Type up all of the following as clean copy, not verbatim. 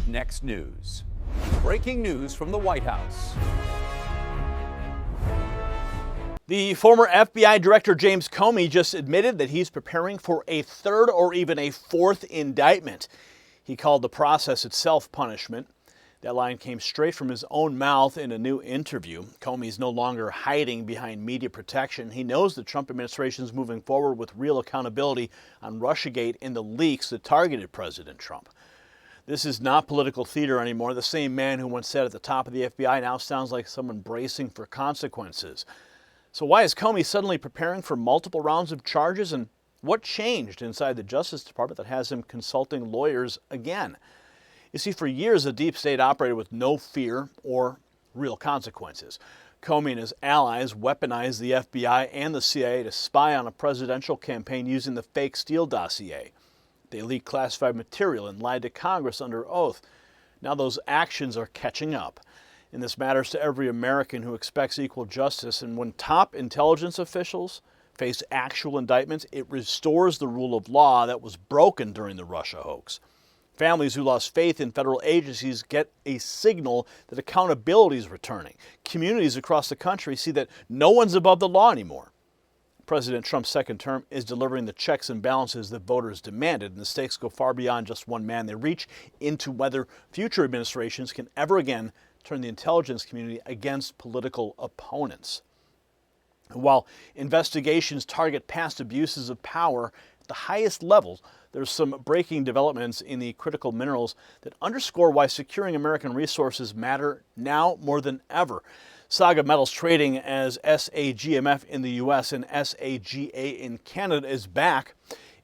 next news. Breaking news from the White House. The former FBI Director James Comey just admitted that he's preparing for a third or even a fourth indictment. He called the process itself punishment. That line came straight from his own mouth in a new interview. Comey's no longer hiding behind media protection. He knows the Trump administration is moving forward with real accountability on Russiagate and the leaks that targeted President Trump. This is not political theater anymore. The same man who once said at the top of the FBI now sounds like someone bracing for consequences. So why is Comey suddenly preparing for multiple rounds of charges, and what changed inside the Justice Department that has him consulting lawyers again? You see, for years the deep state operated with no fear or real consequences. Comey and his allies weaponized the FBI and the CIA to spy on a presidential campaign using the fake Steele dossier. They leaked classified material and lied to Congress under oath. Now those actions are catching up. And this matters to every American who expects equal justice. And when top intelligence officials face actual indictments, it restores the rule of law that was broken during the Russia hoax. Families who lost faith in federal agencies get a signal that accountability is returning. Communities across the country see that no one's above the law anymore. President Trump's second term is delivering the checks and balances that voters demanded, and the stakes go far beyond just one man. They reach into whether future administrations can ever again turn the intelligence community against political opponents. While investigations target past abuses of power at the highest levels, there's some breaking developments in the critical minerals that underscore why securing American resources matter now more than ever. SAGA Metals trading as SAGMF in the U.S. and SAGA in Canada is back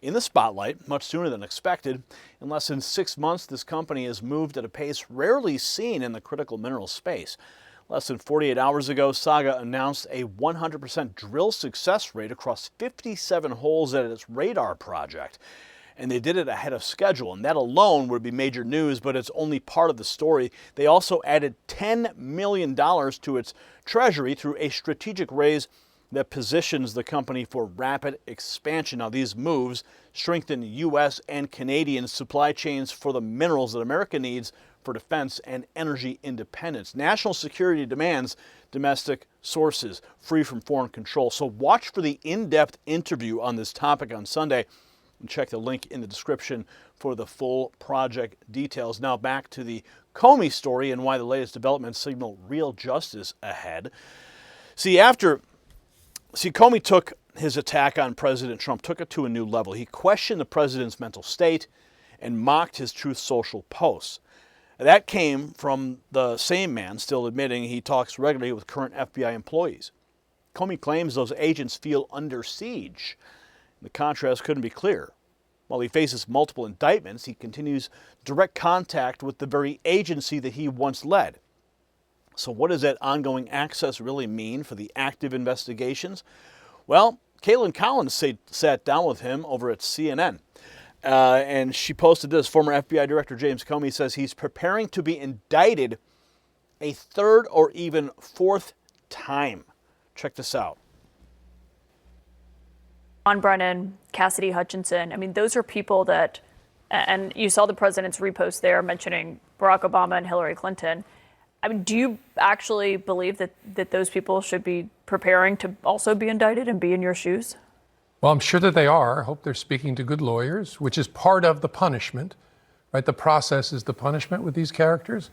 in the spotlight much sooner than expected. In less than 6 months, this company has moved at a pace rarely seen in the critical mineral space. Less than 48 hours ago, SAGA announced a 100% drill success rate across 57 holes at its radar project. And they did it ahead of schedule, and that alone would be major news, but it's only part of the story. They also added $10 million to its treasury through a strategic raise that positions the company for rapid expansion. Now, these moves strengthen U.S. and Canadian supply chains for the minerals that America needs for defense and energy independence. National security demands domestic sources free from foreign control. So watch for the in-depth interview on this topic on Sunday. And check the link in the description for the full project details. Now back to the Comey story and why the latest developments signal real justice ahead. Comey took his attack on President Trump, took it to a new level. He questioned the president's mental state and mocked his Truth Social posts. That came from the same man still admitting he talks regularly with current FBI employees. Comey claims those agents feel under siege. The contrast couldn't be clearer. While he faces multiple indictments, he continues direct contact with the very agency that he once led. So what does that ongoing access really mean for the active investigations? Well, Kaitlan Collins sat down with him over at CNN, and she posted this. Former FBI Director James Comey says he's preparing to be indicted a third or even fourth time. Check this out. John Brennan, Cassidy Hutchinson, I mean, those are people that, and you saw the president's repost there mentioning Barack Obama and Hillary Clinton. I mean, do you actually believe that those people should be preparing to also be indicted and be in your shoes? Well, I'm sure that they are. I hope they're speaking to good lawyers, which is part of the punishment, right? The process is the punishment with these characters.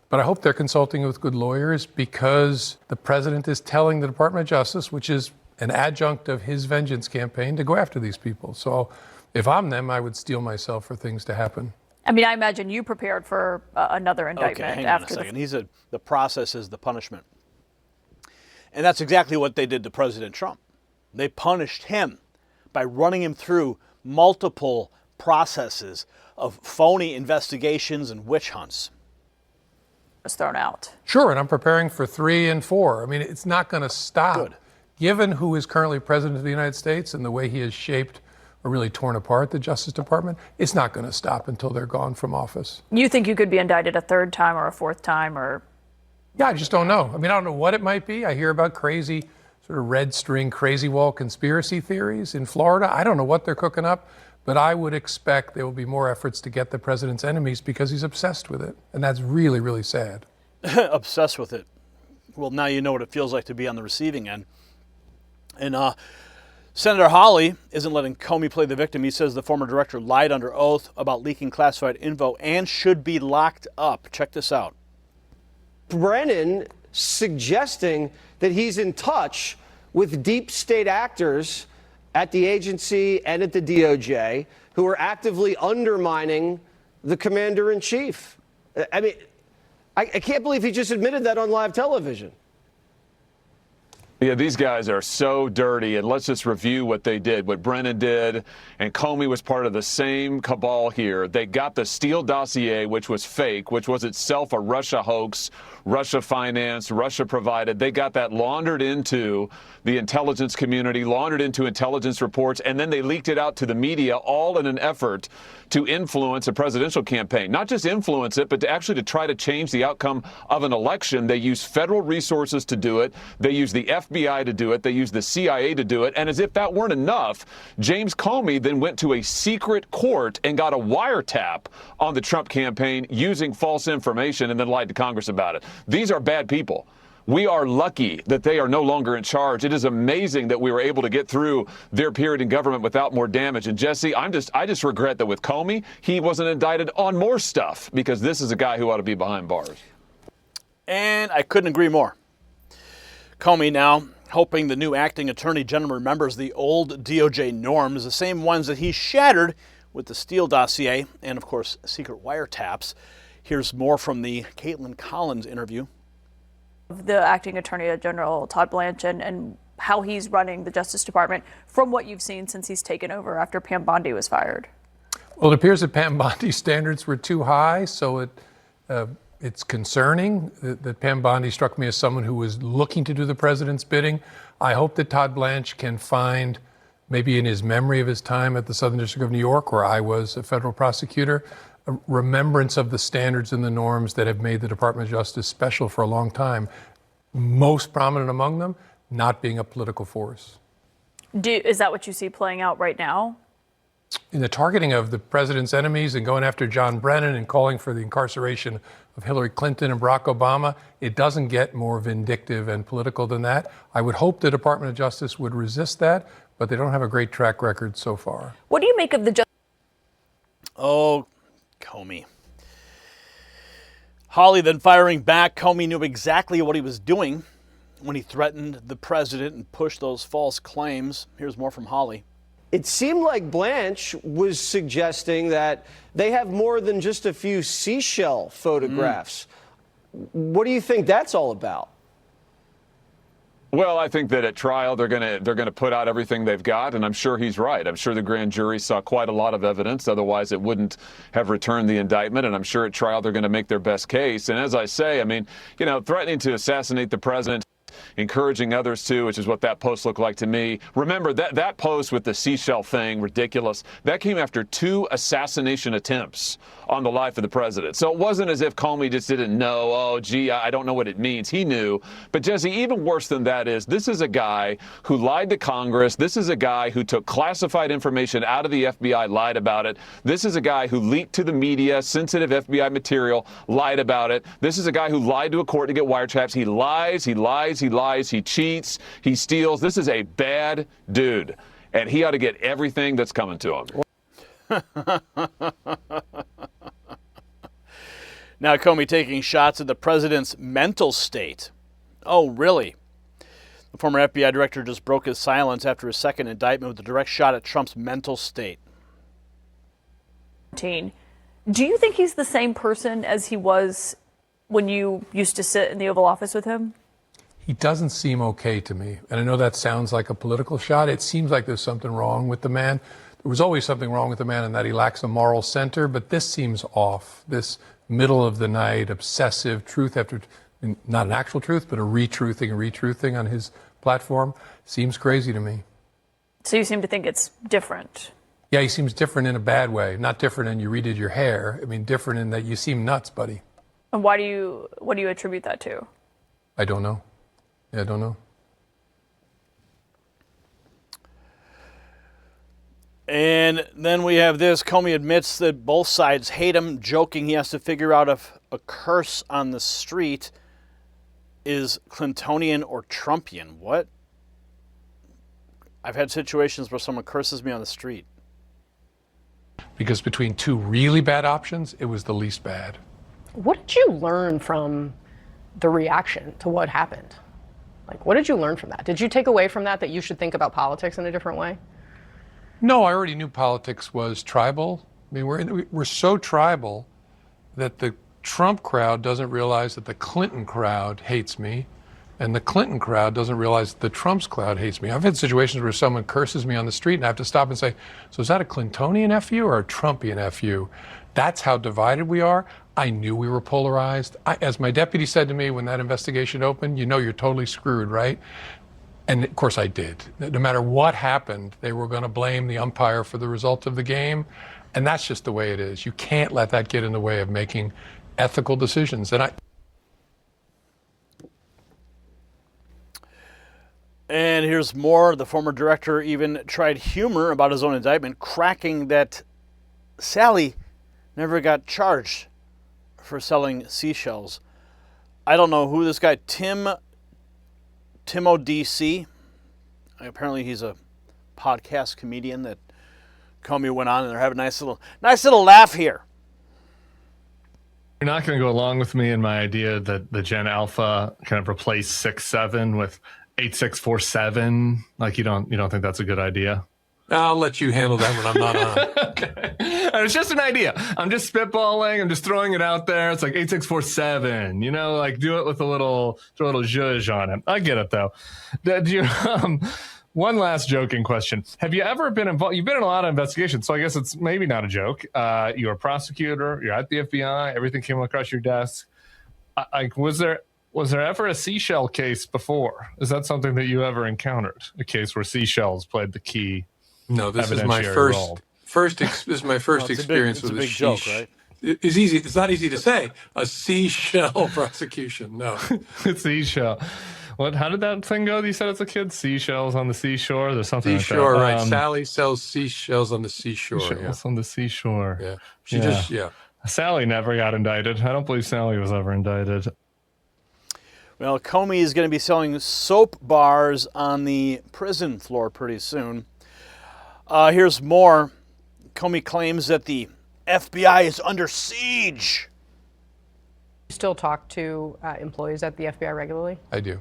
But I hope they're consulting with good lawyers because the president is telling the Department of Justice, which is an adjunct of his vengeance campaign, to go after these people. So if I'm them, I would steel myself for things to happen. I mean, I imagine you prepared for another indictment. Okay, hang on a second. The process is the punishment. And that's exactly what they did to President Trump. They punished him by running him through multiple processes of phony investigations and witch hunts. Was thrown out. Sure, and I'm preparing for 3 and 4. I mean, it's not going to stop. Good. Given who is currently president of the United States and the way he has shaped or really torn apart the Justice Department, it's not going to stop until they're gone from office. You think you could be indicted a third time or a fourth time, or? Yeah, I just don't know. I mean, I don't know what it might be. I hear about crazy sort of red string crazy wall conspiracy theories in Florida. I don't know what they're cooking up, But I would expect there will be more efforts to get the president's enemies because he's obsessed with it. And that's really, really sad. Obsessed with it. Well, now you know what it feels like to be on the receiving end. And Senator Hawley isn't letting Comey play the victim. He says the former director lied under oath about leaking classified info and should be locked up. Check this out. Brennan suggesting that he's in touch with deep state actors at the agency and at the DOJ who are actively undermining the commander-in-chief. I mean, I can't believe he just admitted that on live television. Yeah, these guys are so dirty, and let's just review what they did, what Brennan did, and Comey was part of the same cabal here. They got the Steele dossier, which was fake, which was itself a Russia hoax, Russia financed, Russia provided. They got that laundered into the intelligence community, laundered into intelligence reports, and then they leaked it out to the media, all in an effort to influence a presidential campaign. Not just influence it, but to try to change the outcome of an election. They use federal resources to do it. They use the FBI to do it. They use the CIA to do it. And as if that weren't enough, James Comey then went to a secret court and got a wiretap on the Trump campaign using false information and then lied to Congress about it. These are bad people. We are lucky that they are no longer in charge. It is amazing that we were able to get through their period in government without more damage. And Jesse, I just regret that with Comey, he wasn't indicted on more stuff, because this is a guy who ought to be behind bars. And I couldn't agree more. Comey now hoping the new acting attorney general remembers the old DOJ norms, the same ones that he shattered with the Steele dossier and, of course, secret wiretaps. Here's more from the Kaitlan Collins interview. The acting attorney general, Todd Blanche, and how he's running the Justice Department from what you've seen since he's taken over after Pam Bondi was fired. Well, it appears that Pam Bondi's standards were too high, so it's concerning that Pam Bondi struck me as someone who was looking to do the president's bidding. I hope that Todd Blanche can find, maybe in his memory of his time at the Southern District of New York, where I was a federal prosecutor, a remembrance of the standards and the norms that have made the Department of Justice special for a long time. Most prominent among them, not being a political force. Is that what you see playing out right now? In the targeting of the president's enemies and going after John Brennan and calling for the incarceration of Hillary Clinton and Barack Obama, it doesn't get more vindictive and political than that. I would hope the Department of Justice would resist that, but they don't have a great track record so far. What do you make of the Comey. Hawley then firing back. Comey knew exactly what he was doing when he threatened the president and pushed those false claims. Here's more from Hawley. It seemed like Blanche was suggesting that they have more than just a few seashell photographs. What do you think that's all about? Well, I think that at trial they're going to put out everything they've got, and I'm sure he's right. I'm sure the grand jury saw quite a lot of evidence, otherwise it wouldn't have returned the indictment, and I'm sure at trial they're going to make their best case. And as I say, I mean, threatening to assassinate the president, encouraging others to, which is what that post looked like to me. Remember, that post with the seashell thing, ridiculous, that came after 2 assassination attempts on the life of the president. So it wasn't as if Comey just didn't know, I don't know what it means. He knew. But Jesse, even worse than that is, this is a guy who lied to Congress. This is a guy who took classified information out of the FBI, lied about it. This is a guy who leaked to the media sensitive FBI material, lied about it. This is a guy who lied to a court to get wiretaps. He lies, he cheats, he steals. This is a bad dude, and he ought to get everything that's coming to him. Now Comey taking shots at the president's mental state. Oh, really? The former FBI director just broke his silence after his second indictment with a direct shot at Trump's mental state. Do you think he's the same person as he was when you used to sit in the Oval Office with him? He doesn't seem okay to me. And I know that sounds like a political shot. It seems like there's something wrong with the man. There was always something wrong with the man in that he lacks a moral center, but this seems off. This middle of the night, obsessive truth after, not an actual truth, but a retruthing on his platform seems crazy to me. So you seem to think it's different. Yeah, he seems different in a bad way. Not different in you redid your hair. I mean, different in that you seem nuts, buddy. And what do you attribute that to? I don't know. Yeah, I don't know. And then we have this. Comey admits that both sides hate him, joking he has to figure out if a curse on the street is Clintonian or Trumpian. What? I've had situations where someone curses me on the street. Because between two really bad options, it was the least bad. What did you learn from the reaction to what happened? Like, what did you learn from that? Did you take away from that you should think about politics in a different way? No, I already knew politics was tribal. I mean, we're so tribal that the Trump crowd doesn't realize that the Clinton crowd hates me, and the Clinton crowd doesn't realize that the Trump's crowd hates me. I've had situations where someone curses me on the street, and I have to stop and say, so is that a Clintonian FU or a Trumpian FU? That's how divided we are. I knew we were polarized. As my deputy said to me when that investigation opened, you know you're totally screwed, right? And of course I did. No matter what happened, they were going to blame the umpire for the result of the game. And that's just the way it is. You can't let that get in the way of making ethical decisions. And here's more. The former director even tried humor about his own indictment, cracking that Sally never got charged for selling seashells. I don't know who this guy, Timo DC. Apparently he's a podcast comedian that Comey went on, and they're having a nice little laugh here. You're not going to go along with me in my idea that the Gen Alpha kind of replaced 6.7 with 8.647. Like you don't think that's a good idea? I'll let you handle that when I'm not on. Okay. It's just an idea. I'm just spitballing. I'm just throwing it out there. It's like 8647. You know, like do it with throw a little zhuzh on it. I get it though. Did you? One last joking question. Have you ever been involved? You've been in a lot of investigations, so I guess it's maybe not a joke. You're a prosecutor. You're at the FBI. Everything came across your desk. Was there ever a seashell case before? Is that something that you ever encountered? A case where seashells played the key? No, this is my this is my first experience with a big joke, right? It's easy. It's not easy to say a seashell prosecution. No, it's seashell. What? How did that thing go? You said it's a kid. Seashells on the seashore. There's something seashore, like that. Right? Sally sells seashells on the seashore. Seashells on the seashore. Yeah. Sally never got indicted. I don't believe Sally was ever indicted. Well, Comey is going to be selling soap bars on the prison floor pretty soon. Here's more. Comey claims that the FBI is under siege. You still talk to employees at the FBI regularly? I do.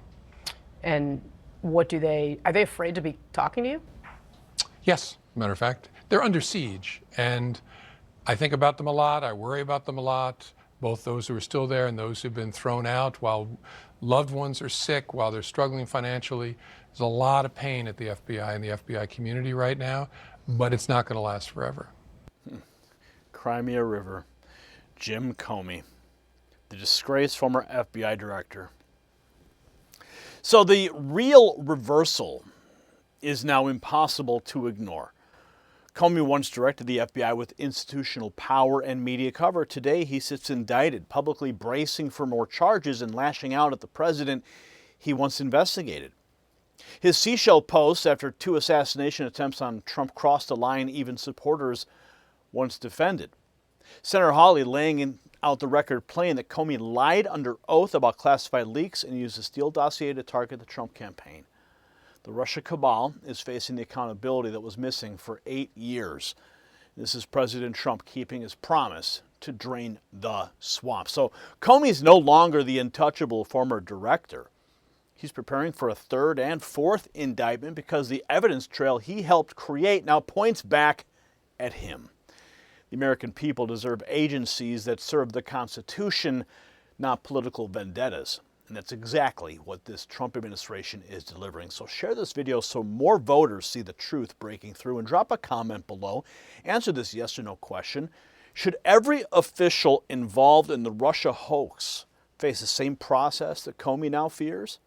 And are they afraid to be talking to you? Yes, matter of fact. They're under siege. And I think about them a lot. I worry about them a lot, both those who are still there and those who've been thrown out while loved ones are sick, while they're struggling financially. There's a lot of pain at the FBI and the FBI community right now, but it's not going to last forever. Cry me a river. Jim Comey, the disgraced former FBI director. So the real reversal is now impossible to ignore. Comey once directed the FBI with institutional power and media cover. Today he sits indicted, publicly bracing for more charges and lashing out at the president he once investigated. His seashell posts after 2 assassination attempts on Trump crossed a line even supporters once defended. Senator Hawley laying out the record plain that Comey lied under oath about classified leaks and used the Steele dossier to target the Trump campaign. The Russia cabal is facing the accountability that was missing for 8 years. This is President Trump keeping his promise to drain the swamp. So Comey's no longer the untouchable former director. He's preparing for a 3rd and 4th indictment because the evidence trail he helped create now points back at him. The American people deserve agencies that serve the Constitution, not political vendettas. And that's exactly what this Trump administration is delivering. So share this video so more voters see the truth breaking through, and drop a comment below. Answer this yes or no question. Should every official involved in the Russia hoax face the same process that Comey now fears?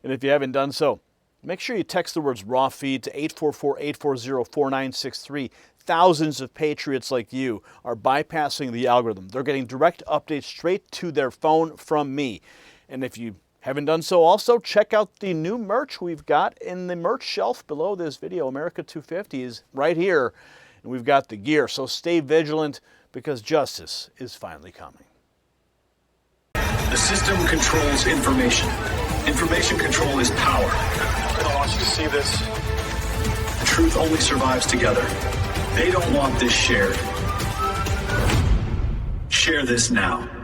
And if you haven't done so, make sure you text the words raw feed to 844-840-4963. Thousands of patriots like you are bypassing the algorithm. They're getting direct updates straight to their phone from me. And if you Haven't done so also, check out the new merch we've got in the merch shelf below this video. America 250 is right here, and we've got the gear. So stay vigilant because justice is finally coming. The system controls information. Information control is power. I want you to see this. The truth only survives together. They don't want this shared. Share this now.